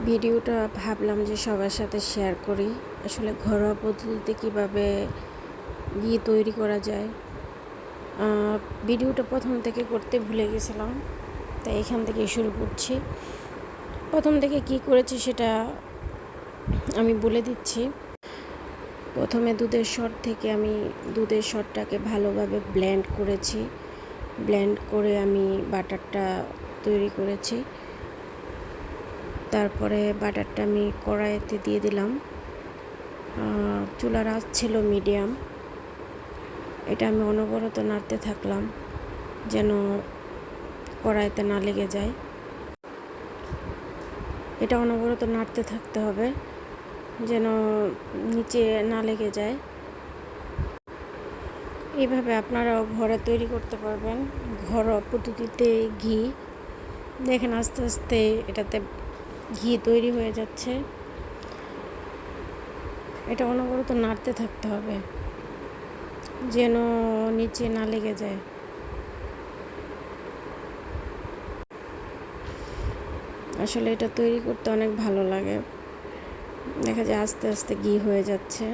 ভিডিওটা ভাবলাম যে সবার সাথে শেয়ার করি। আসলে ঘরোয়া পদ্ধতিতে কীভাবে ঘি তৈরি করা যায়। ভিডিওটা প্রথম থেকে করতে ভুলে গেছিলাম, তাই এখান থেকে শুরু করছি। প্রথম থেকে কি করেছি সেটা আমি বলে দিচ্ছি। প্রথমে দুধের সর থেকে আমি দুধের সরটাকে ভালোভাবে ব্লেন্ড করেছি। ব্লেন্ড করে আমি বাটারটা তৈরি করেছি। তারপরে বাটারটা আমি কড়াইতে দিয়ে দিলাম। চুলার আঁচ ছিল মিডিয়াম। এটা আমি অনবরত নাড়তে থাকলাম যেন কড়াইতে না লেগে যায়। এটা অনবরত নাড়তে থাকতে হবে যেন নিচে না লেগে যায়। এইভাবে আপনারাও ঘরে তৈরি করতে পারবেন ঘরোয়া পদ্ধতিতে ঘি। দেখেন আস্তে আস্তে এটাতে ঘি তৈরি হয়ে যাচ্ছে। এটা অনবরত নাড়তে থাকতে হবে যেন নিচে না লেগে যায়। আসলে এটা তৈরি করতে অনেক ভালো লাগে। দেখা যায় আস্তে আস্তে ঘি হয়ে যাচ্ছে।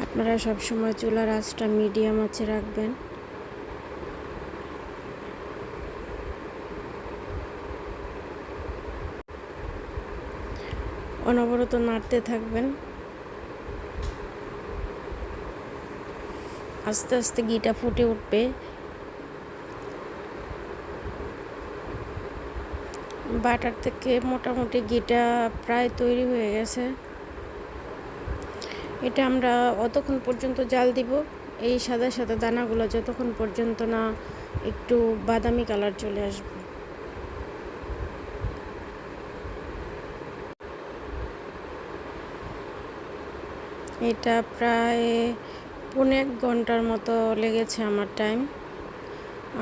আপনারা সবসময় চুলার আঁচটা মিডিয়াম আঁচে রাখবেন। অনবরত নাড়তে থাকবেন। আস্তে আস্তে ঘিটা ফুটে উঠবে। বাটার থেকে মোটামুটি ঘিটা প্রায় তৈরি হয়ে গেছে। এটা আমরা অতক্ষণ পর্যন্ত জাল দিব, এই সাদা সাদা দানাগুলো যতক্ষণ পর্যন্ত না একটু বাদামি কালার চলে আসবে। এটা প্রায় 1.5 ঘন্টার মতো লেগেছে আমার টাইম।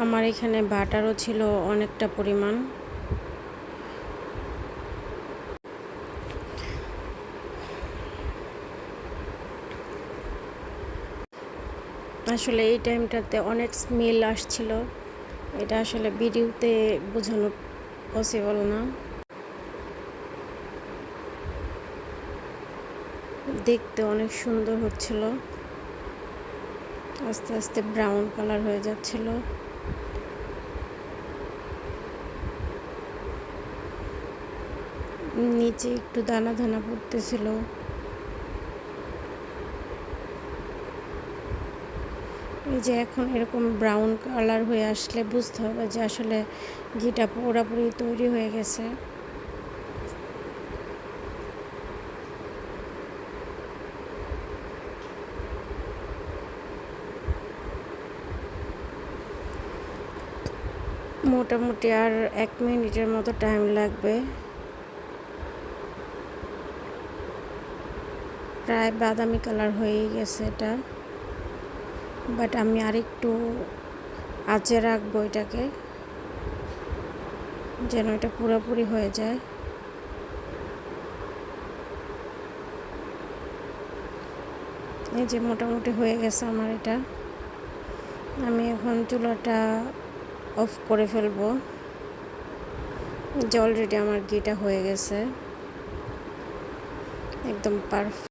আমার এখানে বাটারও ছিল অনেকটা পরিমাণ। আসলে এই টাইমটাতে অনেক স্মেল আসছিল। এটা আসলে ভিডিওতে বোঝানো পসিবল না। দেখতে অনেক সুন্দর হচ্ছিল। আস্তে আস্তে ব্রাউন কালার হয়ে যাচ্ছিল। নিচে একটু দানা দানা পড়তেছিল। এই যে এখন এরকম ব্রাউন কালার হয়ে আসলে বুঝতে হবে যে আসলে ঘিটা পুরোপুরি তৈরি হয়ে গেছে। মোটামুটি আর 1 মিনিটের মতো টাইম লাগবে। প্রায় বাদামি কালার হয়ে গেছে এটা, বাট আমি আরেকটু আঁচে রাখবো এটাকে যেন এটা পুরোপুরি হয়ে যায়। এই যে মোটামুটি হয়ে গেছে আমার এটা। আমি এখন চুলাটা অফ করে ফেলবো। যে অলরেডি আমার ঘিটা হয়ে গেছে একদম পারফেক্ট।